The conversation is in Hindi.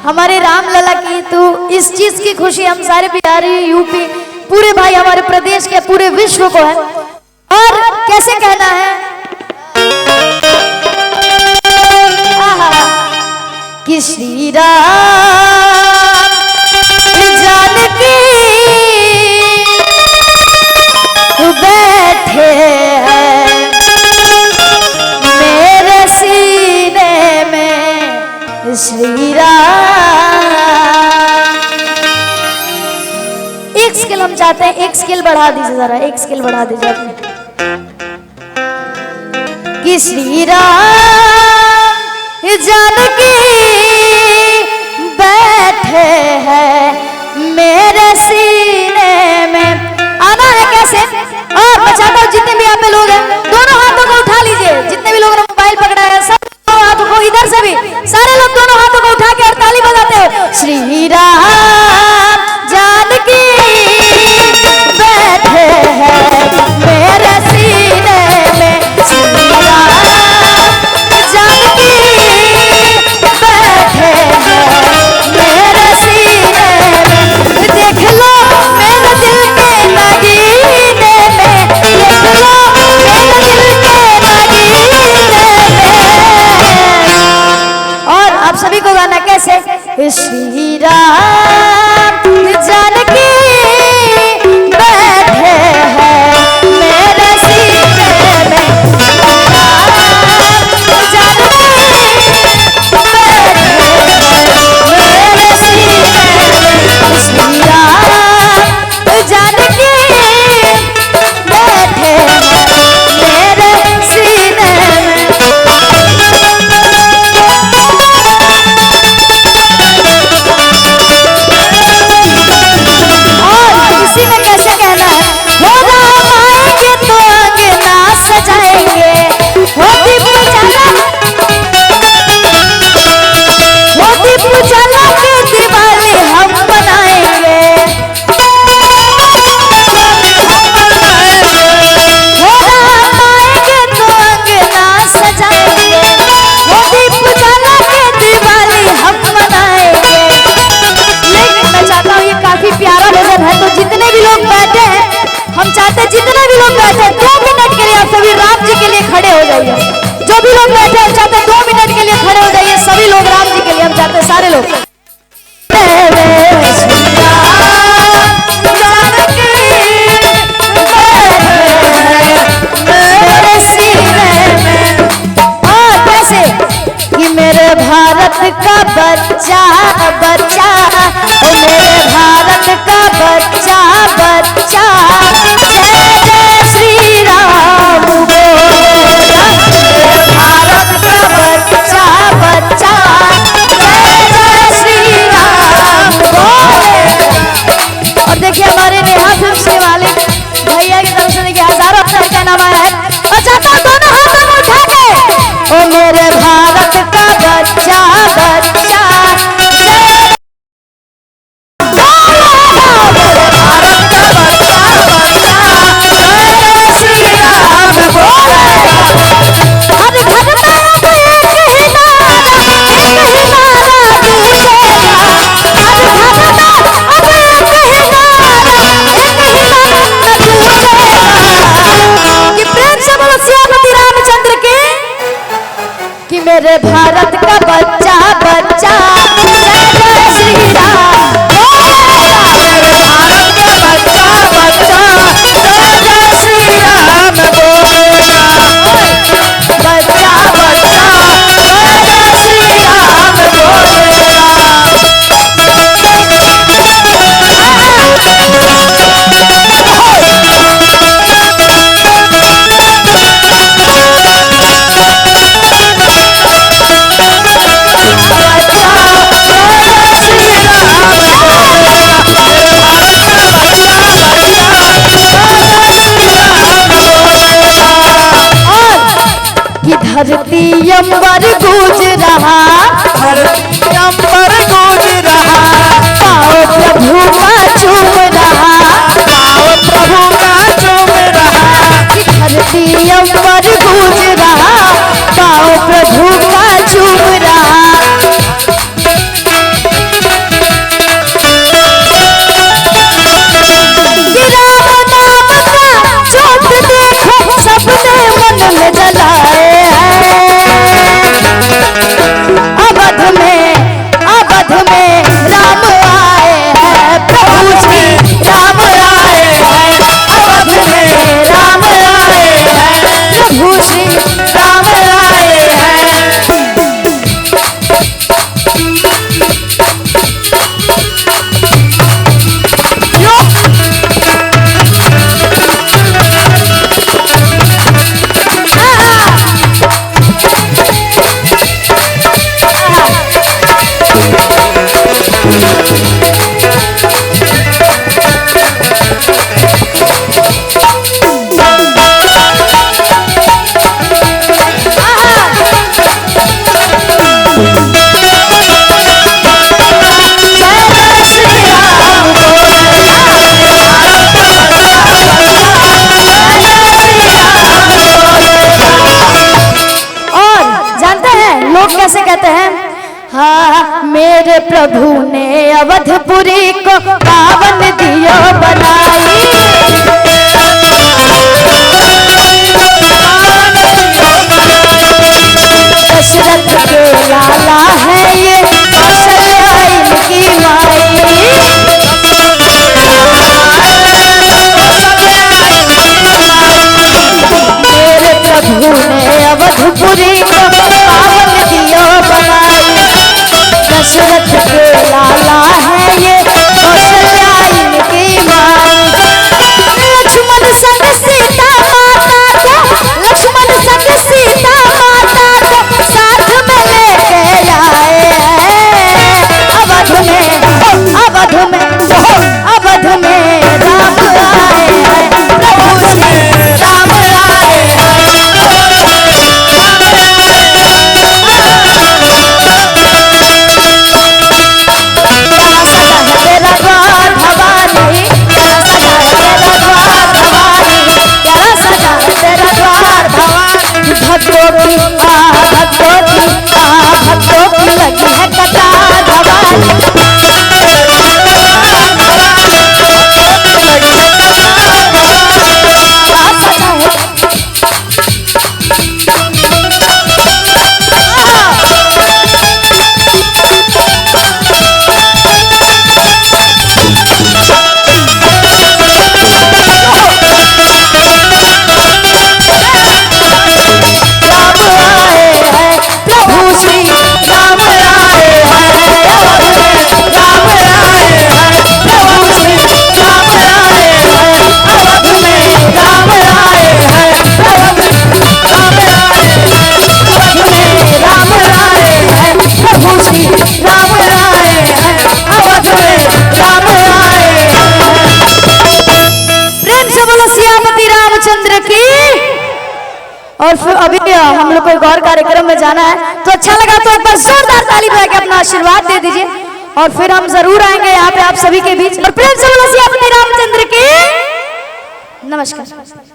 हमारे राम लला की तो इस चीज की खुशी हम सारे बिहारी यूपी पूरे भाई हमारे प्रदेश के पूरे विश्व को है। और कैसे कहना है कि श्री राम जानकी बैठे हैं मेरे सीने में श्री राम। एक स्किल हम चाहते हैं, एक स्किल बढ़ा दीजिए जरा, एक स्किल बढ़ा दीजिए कि श्री राम जानकी बैठे हैं मेरे सीने में। आना है कैसे? और मैं चाहता हूँ जितने भी यहाँ पे लोग हैं दोनों हाथों को उठा लीजिए। जितने भी लोगों ने मोबाइल पकड़ा है सब हाथों को, इधर से भी सारे लोग दोनों हाथों को उठा के और ताली बजाते हो। श्री राम जानकी बैठे हैं मेरे सीने में, श्री राम जानकी बैठे हैं मेरे सीने में। देख लो मेरे दिल के नगीने में, देख लो मेरे दिल के नगीने में। और आप सभी को गाना कैसे? श्री राम जानकी बैठे हैं मेरे सीने में, जानकी बैठे हैं मेरे सीने में, श्री राम जानकी बैठे हैं मेरे सीने में। और इसी में कैसे कहना है? हो राम आएंगे तो अंगना सजाएंगे, हो दीप उजाला, हो दीप उजाला के दिवाली हम बनाएंगे, हो राम आएंगे तो अंगना सजाएंगे, हो दीप उजाला के दिवाली हम बनाएंगे। लेकिन मैं चाहता हूँ ये काफी प्यारा भजन है, तो जितने भी लोग बैठे हैं हम चाहते हैं जितने भी लोग बैठे हैं 2 मिनट के लिए आप सभी राम जी के लिए खड़े हो जाइए। जो भी लोग बैठे हैं चाहते हैं 2 मिनट के लिए खड़े हो जाइए सभी लोग राम जी के लिए। हम चाहते हैं सारे लोग मेरे सीने में। और कैसे कि मेरे भारत का बच्चा बच्चा, ओ मेरे भारत का बच्चा बच्चा, जय जय श्री राम बोलेगा। मेरे भारत का बच्चा बच्चा, जय जय श्री राम बोलेगा। और देखिए हमारे नेहा फिल्म से वाले भैया की तरफ से देखिए हजारों हजार का नाम आया है। और चाहता हूं दोनों हाथों को उठा के, ओ मेरे भारत का बच्चा बच्चा, जय मेरे भारत का बच्चा बच्चा, जय जय श्री राम बोलेगा। मेरे भारत का बच्चा बच्चा, जय जय श्री राम बोलेगा। बच्चा बच्चा, जय जय श्री राम बोलेगा। धरती अंबर गूंज रहा, धरती अंबर गूंज रहा, पाओ प्रभु का चूम रहा, पाओ प्रभु का चूम रहा। धरती अंबर गूंज रहा, पाओ प्रभु लोग कैसे कहते हैं, हाँ मेरे प्रभु ने अवधपुरी को पावन दियो बनाई, दशरथ के लाला है ये कौशल्या इनकी माई, मेरे प्रभु ने अवधपुरी को पावन दियो बनाई, दशरथ के लाला है ये कौशल्या इनकी माई, लक्ष्मण संग सीता माता को, लक्ष्मण संग सीता माता को साथ में लेके आए हैं, अवध में अवध में अवध में राम आए हैं, प्रभु श्री राम आए भक्तों की लगी है कतार भवानी, और फिर अभी हम लोग को एक और कार्यक्रम में जाना है, तो अच्छा लगा तो एक बार जोरदार ताली बजा के अपना आशीर्वाद दे दीजिए, और फिर हम जरूर आएंगे यहाँ पे आप सभी के बीच, और प्रेम से बोलो सियापति रामचंद्र की नमस्कार।